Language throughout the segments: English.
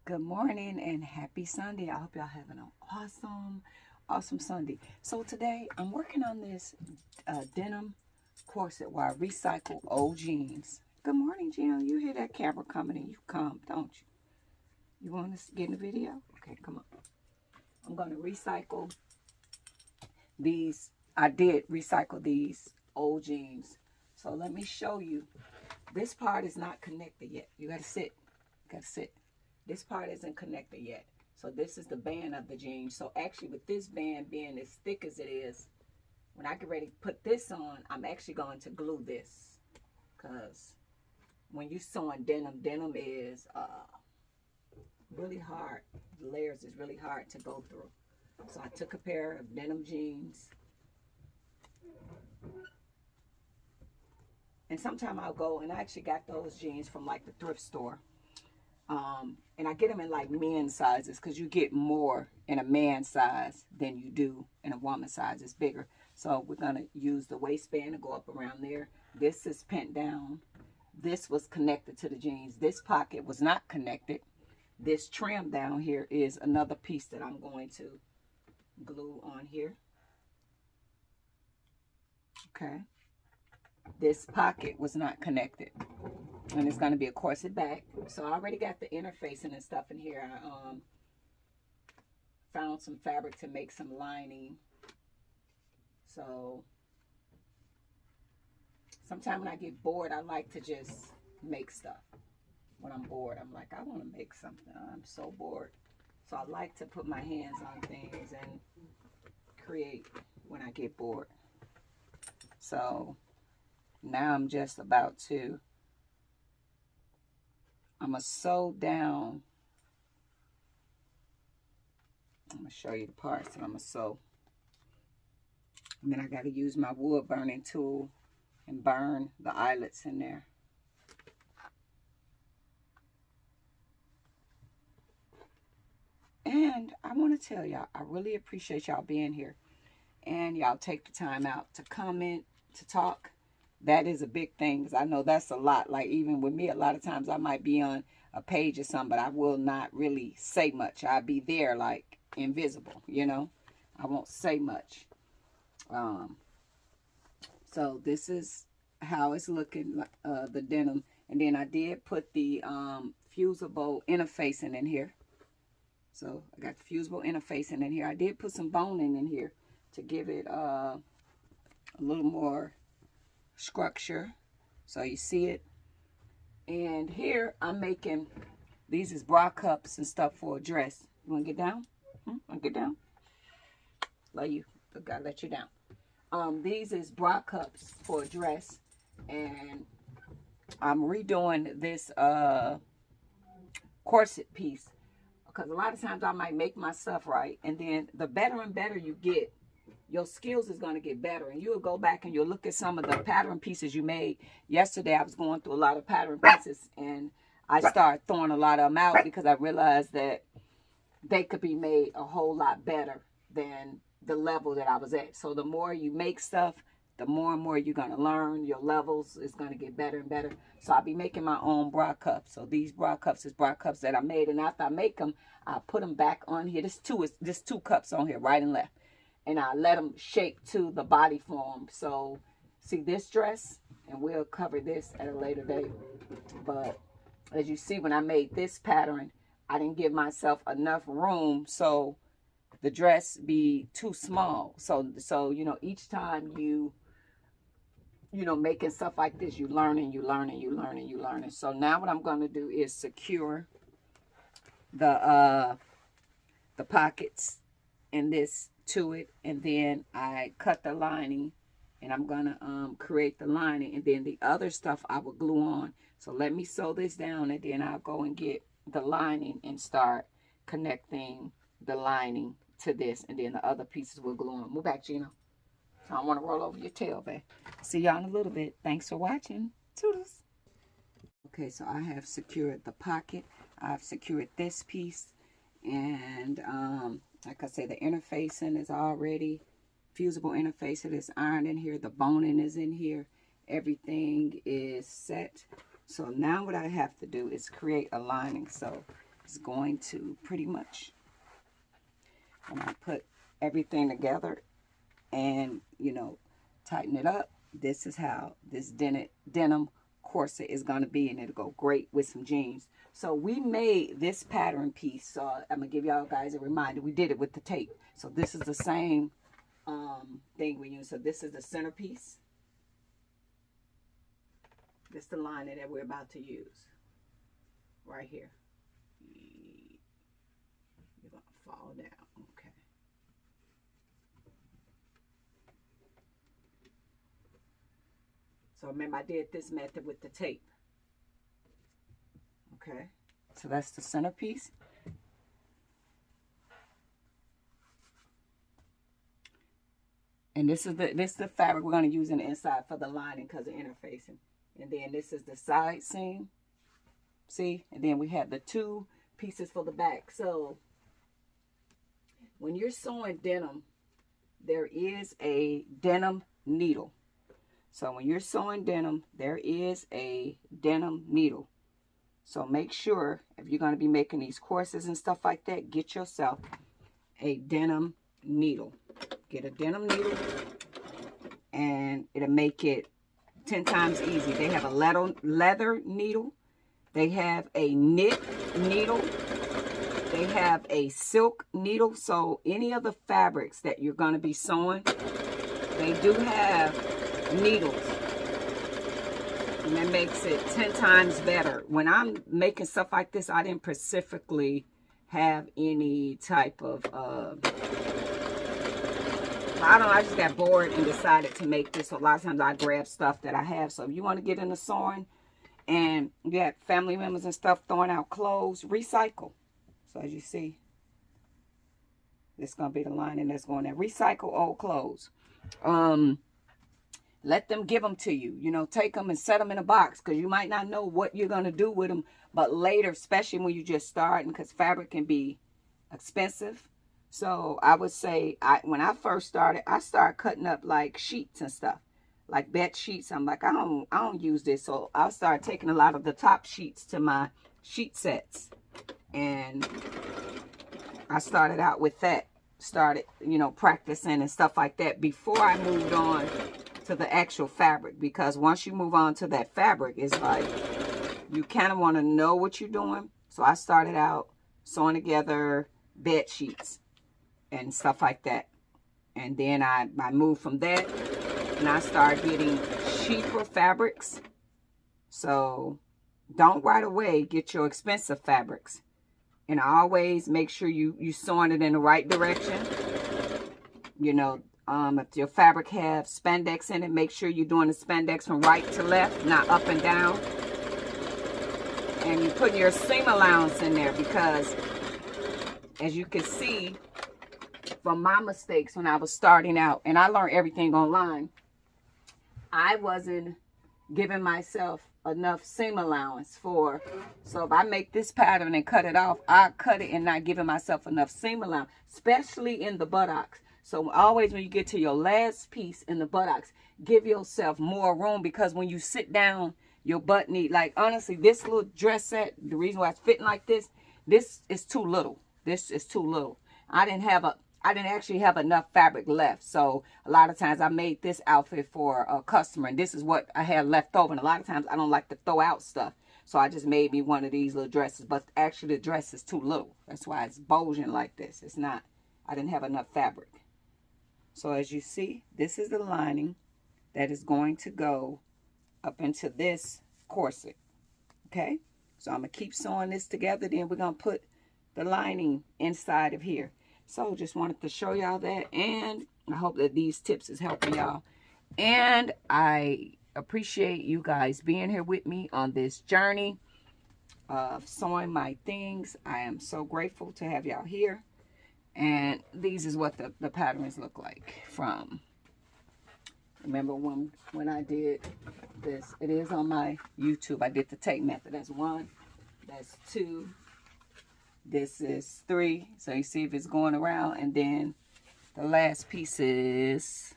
Good morning and happy Sunday. I hope y'all having an awesome Sunday. So today I'm working on this denim corset where I recycle old jeans. Good morning, Gino. You hear that camera coming and you come, don't you? You want to get in the video? Okay, come on. I'm going to recycle these. I did recycle these old jeans. So let me show you. This part is not connected yet. You got to sit. You got to sit. This part isn't connected yet. So this is the band of the jeans. So actually with this band being as thick as it is, when I get ready to put this on, I'm actually going to glue this. Because when you're sewing denim, denim is really hard. The layers is really hard to go through. So I took a pair of denim jeans. And sometime I'll go, and I actually got those jeans from like the thrift store. And I get them in like men's sizes because you get more in a man's size than you do in a woman's size. It's bigger. So we're going to use the waistband to go up around there. This is pinned down. This was connected to the jeans. This pocket was not connected. This trim down here is another piece that I'm going to glue on here. Okay. This pocket was not connected. And it's going to be a corset back. So I already got the interfacing and stuff in here. I found some fabric to make some lining. So sometimes when I get bored, I like to just make stuff. When I'm bored, I'm like, I want to make something. I'm so bored. So I like to put my hands on things and create when I get bored. So now I'm just about to, I'm going to sew down. I'm going to show you the parts that I'm going to sew. And then I got to use my wood burning tool and burn the eyelets in there. And I want to tell y'all, I really appreciate y'all being here. And y'all take the time out to comment, to talk. That is a big thing because I know that's a lot. Like even with me, a lot of times I might be on a page or something, but I will not really say much. I'll be there like invisible, you know. I won't say much. So this is how it's looking, the denim. And then I did put the fusible interfacing in here. So I got the fusible interfacing in here. I did put some boning in here to give it a little more structure, so you see it. And here I'm making, these is bra cups and stuff for a dress. You want to get down? Want to get down? Let you, I gotta let you down. These is bra cups for a dress, and I'm redoing this corset piece because a lot of times I might make my stuff right, and then the better and better you get, your skills is going to get better, and you'll go back and you'll look at some of the pattern pieces you made. Yesterday I was going through a lot of pattern pieces, and I started throwing a lot of them out because I realized that they could be made a whole lot better than the level that I was at. So the more you make stuff, the more and more you're going to learn. Your levels is going to get better and better. So I'll be making my own bra cups. So these bra cups is bra cups that I made, and after I make them, I put them back on here. There's two cups on here, right and left. And I let them shape to the body form. So see this dress, and we'll cover this at a later date. But as you see, when I made this pattern, I didn't give myself enough room so the dress be too small. So you know, each time you know, making stuff like this, you learning. So now what I'm going to do is secure the pockets in this to it, and then I cut the lining, and I'm gonna create the lining, and then the other stuff I will glue on. So let me sew this down, and then I'll go and get the lining and start connecting the lining to this, and then the other pieces will glue on. Move back, Gino. So I don't want to roll over your tail, babe. See y'all in a little bit. Thanks for watching. Toodles. Okay, so I have secured the pocket. I've secured this piece, and like I said, the interfacing is already fusible interfacing. It's ironed in here. The boning is in here. Everything is set. So now what I have to do is create a lining. So is going to pretty much, when I put everything together and, you know, tighten it up, this is how this denim corset is going to be, and it'll go great with some jeans. So we made this pattern piece, so I'm going to give y'all guys a reminder. We did it with the tape. So this is the same thing we use. So this is the centerpiece. This is the lining that we're about to use right here. You're going to fall down. Okay. So remember, I did this method with the tape. Okay. So that's the centerpiece. And this is the fabric we're going to use in the inside for the lining because of interfacing. And then this is the side seam. See? And then we have the two pieces for the back. So when you're sewing denim, there is a denim needle. So when you're sewing denim, there is a denim needle. So make sure, if you're going to be making these corsets and stuff like that, get yourself a denim needle. Get a denim needle, and it'll make it 10 times easy. They have a leather needle. They have a knit needle. They have a silk needle. So any of the fabrics that you're going to be sewing, they do have needles. And that makes it 10 times better. When I'm making stuff like this, I didn't specifically have any type of I don't know, I just got bored and decided to make this. So a lot of times I grab stuff that I have. So if you want to get into sewing and you have family members and stuff throwing out clothes, recycle. So as you see, this is going to be the lining that's going there. Recycle old clothes. Let them give them to you. You know, take them and set them in a box, because you might not know what you're going to do with them. But later, especially when you're just starting, because fabric can be expensive. So I would say, when I first started, I started cutting up like sheets and stuff, like bed sheets. I'm like, I don't use this. So I started taking a lot of the top sheets to my sheet sets. And I started out with that. Started, you know, practicing and stuff like that before I moved on to the actual fabric. Because once you move on to that fabric, it's like you kind of want to know what you're doing. So I started out sewing together bed sheets and stuff like that. And then I moved from that, and I started getting cheaper fabrics. So don't right away get your expensive fabrics. And always make sure you sewing it in the right direction. You know, if your fabric have spandex in it, make sure you're doing the spandex from right to left, not up and down. And you put your seam allowance in there, because as you can see from my mistakes when I was starting out, and I learned everything online, I wasn't giving myself enough seam allowance for. So if I make this pattern and cut it off, I cut it and not giving myself enough seam allowance, especially in the buttocks. So always when you get to your last piece in the buttocks, give yourself more room, because when you sit down, your butt need, like, honestly, this little dress set, the reason why it's fitting like this is too little. This is too little. I didn't actually have enough fabric left. So a lot of times I made this outfit for a customer, and this is what I had left over. And a lot of times I don't like to throw out stuff. So I just made me one of these little dresses, but actually the dress is too little. That's why it's bulging like this. It's not, I didn't have enough fabric. So as you see, this is the lining that is going to go up into this corset. Okay. So I'm going to keep sewing this together. Then we're going to put the lining inside of here. So just wanted to show y'all that, and I hope that these tips is helping y'all. And I appreciate you guys being here with me on this journey of sewing my things. I am so grateful to have y'all here. And these is what the patterns look like from, remember when I did this. It is on my YouTube. I did the tape method. That's 1, that's 2, this is 3. So you see if it's going around, and then the last piece is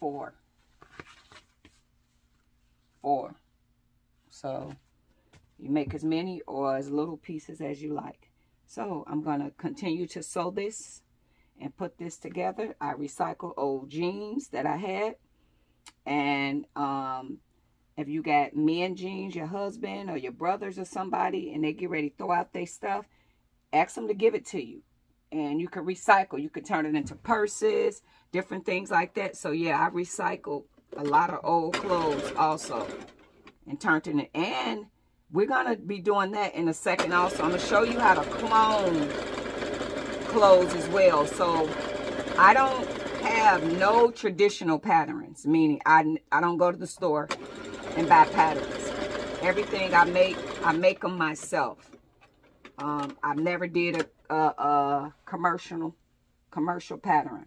4. So You make as many or as little pieces as you like. So I'm going to continue to sew this and put this together. I recycle old jeans that I had. And if you got men jeans, your husband or your brothers or somebody, and they get ready to throw out their stuff, ask them to give it to you. And you can recycle. You can turn it into purses, different things like that. So yeah, I recycled a lot of old clothes also and turned it in. And we're going to be doing that in a second also. I'm going to show you how to clone clothes as well. So I don't have no traditional patterns, meaning I don't go to the store and buy patterns. Everything I make them myself. I've never did a commercial pattern.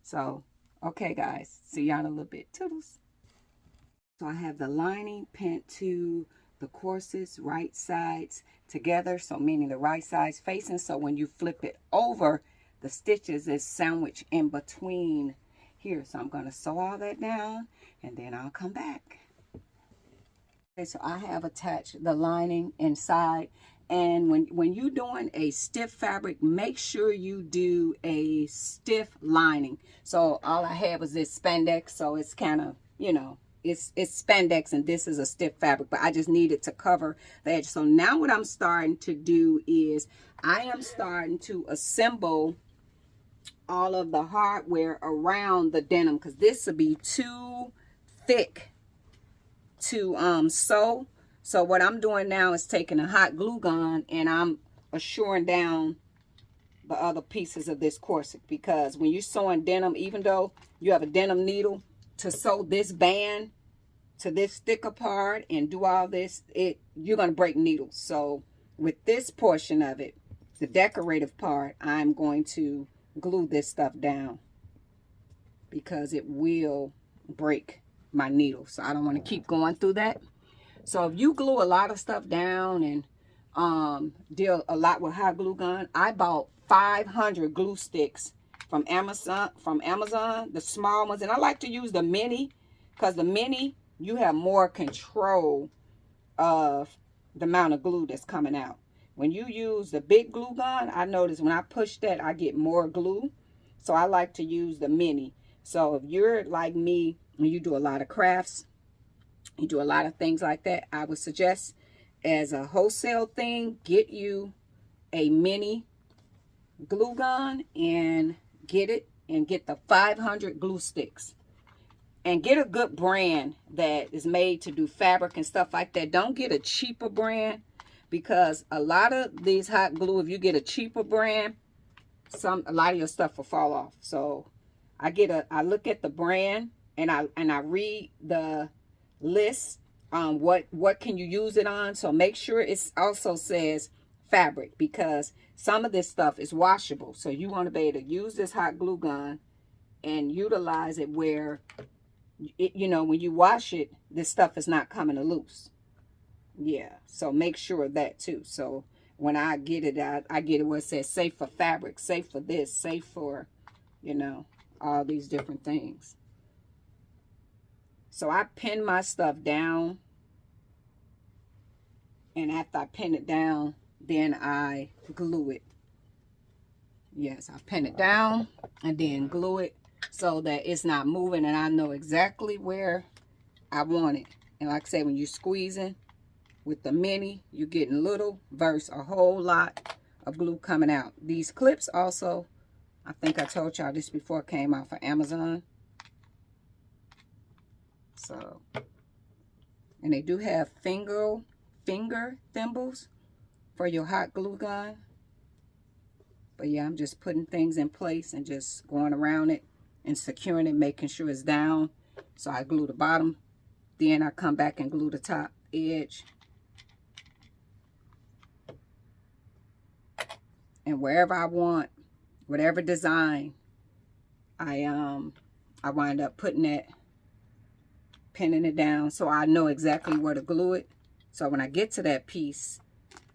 So, okay guys, see y'all in a little bit. Toodles. So I have the lining pinned to the corsets, right sides together. So meaning the right side's facing. So when you flip it over, the stitches is sandwiched in between here. So I'm going to sew all that down and then I'll come back. Okay, so I have attached the lining inside. And when you're doing a stiff fabric, make sure you do a stiff lining. So all I have is this spandex. So it's kind of, you know, it's spandex and this is a stiff fabric, but I just needed to cover the edge. So now what I'm starting to do is I am starting to assemble all of the hardware around the denim, because this will be too thick to sew. So what I'm doing now is taking a hot glue gun and I'm assuring down the other pieces of this corset, because when you're sewing denim, even though you have a denim needle, to sew this band to this thicker part and do all this, you're going to break needles. So with this portion of it, the decorative part, I'm going to glue this stuff down because it will break my needle. So I don't want to keep going through that. So if you glue a lot of stuff down and deal a lot with hot glue gun, I bought 500 glue sticks from Amazon, the small ones. And I like to use the mini, because the mini, you have more control of the amount of glue that's coming out. When you use the big glue gun, I notice when I push that, I get more glue. So I like to use the mini. So if you're like me, and you do a lot of crafts, you do a lot of things like that, I would suggest as a wholesale thing, get you a mini glue gun and get it, and get the 500 glue sticks. And get a good brand that is made to do fabric and stuff like that. Don't get a cheaper brand, because a lot of these hot glue, if you get a cheaper brand, a lot of your stuff will fall off. So I look at the brand and I read the list on what can you use it on. So make sure it also says fabric, because some of this stuff is washable. So you want to be able to use this hot glue gun and utilize it where you know, when you wash it, this stuff is not coming loose. Yeah, so make sure of that too. So when I get it, I get it where it says safe for fabric, safe for this, safe for, you know, all these different things. So I pin my stuff down, and after I pin it down, then I glue it. Yes, I pin it down and then glue it so that it's not moving, and I know exactly where I want it. And like I say, when you're squeezing with the mini, you're getting little versus a whole lot of glue coming out. These clips also, I think I told y'all this before, came out for Amazon. So, and they do have finger thimbles for your hot glue gun. But yeah, I'm just putting things in place and just going around it and securing it, making sure it's down. So I glue the bottom, then I come back and glue the top edge. And wherever I want, whatever design, I wind up putting it, pinning it down so I know exactly where to glue it. So when I get to that piece,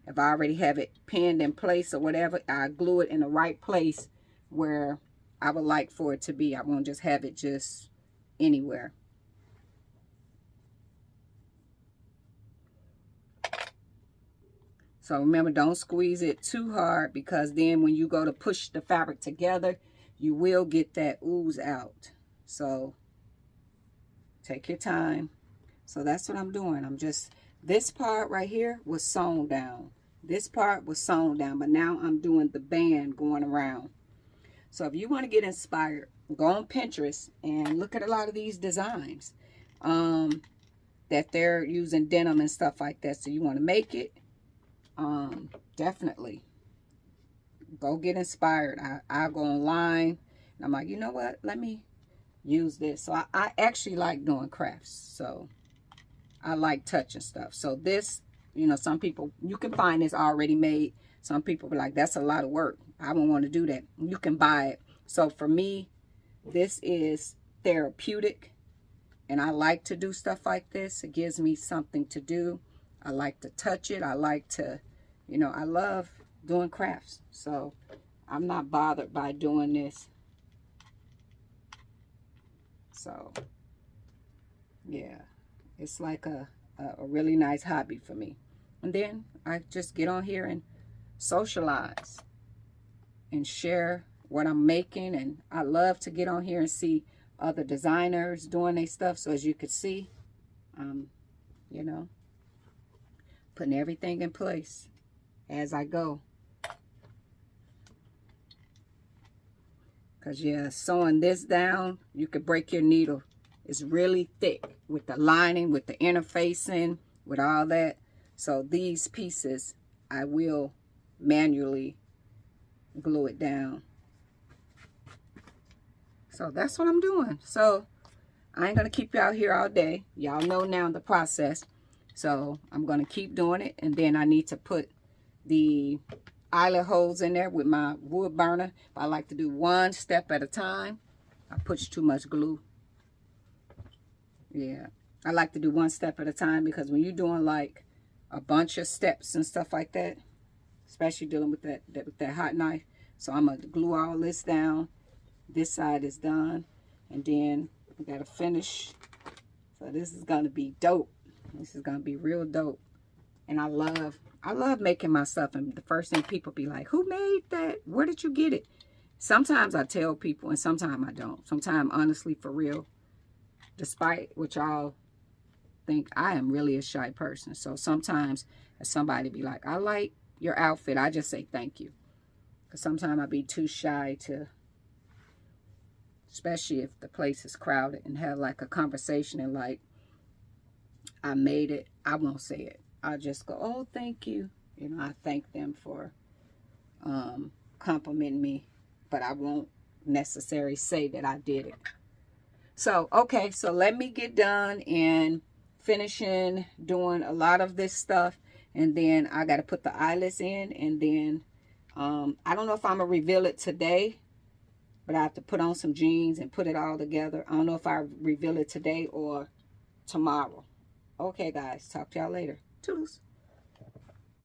if I already have it pinned in place or whatever, I glue it in the right place where I would like for it to be. I won't just have it just anywhere. So remember, don't squeeze it too hard, because then when you go to push the fabric together, you will get that ooze out. So take your time. So that's what I'm doing. I'm just, this part right here was sewn down. This part was sewn down, but now I'm doing the band going around. So if you want to get inspired, go on Pinterest and look at a lot of these designs that they're using denim and stuff like that. So you want to make it, definitely go get inspired. I go online and I'm like, you know what, let me use this. So I actually like doing crafts, so I like touching stuff. So this, you know, some people, you can find this already made. Some people be like, that's a lot of work, I don't want to do that. You can buy it. So for me, this is therapeutic, and I like to do stuff like this. It gives me something to do. I like to touch it. I like to, you know, I love doing crafts. So I'm not bothered by doing this. So yeah, it's like a really nice hobby for me. And then I just get on here and socialize and share what I'm making. And I love to get on here and see other designers doing their stuff. So as you can see, you know, putting everything in place as I go. Because yeah, sewing this down, you could break your needle. It's really thick with the lining, with the interfacing, with all that. So these pieces, I will manually glue it down. So that's what I'm doing. So I ain't going to keep you out here all day. Y'all know now the process. So I'm going to keep doing it. And then I need to put the eyelet holes in there with my wood burner. I like to do one step at a time. I put too much glue. Yeah, I like to do one step at a time, because when you're doing like a bunch of steps and stuff like that, especially dealing with that hot knife. So I'm going to glue all this down. This side is done, and then we got to finish. So this is going to be dope. This is going to be real dope. And I love making my stuff. And the first thing people be like, who made that? Where did you get it? Sometimes I tell people, and sometimes I don't. Sometimes, honestly, for real, despite what y'all think, I am really a shy person. So sometimes if somebody be like, I like your outfit, I just say thank you. Because sometimes I be too shy to, especially if the place is crowded, and have like a conversation and like, I made it, I won't say it. I'll just go, oh, thank you. You know, I thank them for complimenting me, but I won't necessarily say that I did it. So, okay, so let me get done and finishing doing a lot of this stuff. And then I got to put the eyelets in. And then I don't know if I'm going to reveal it today, but I have to put on some jeans and put it all together. I don't know if I reveal it today or tomorrow. Okay, guys, talk to y'all later. Toodles.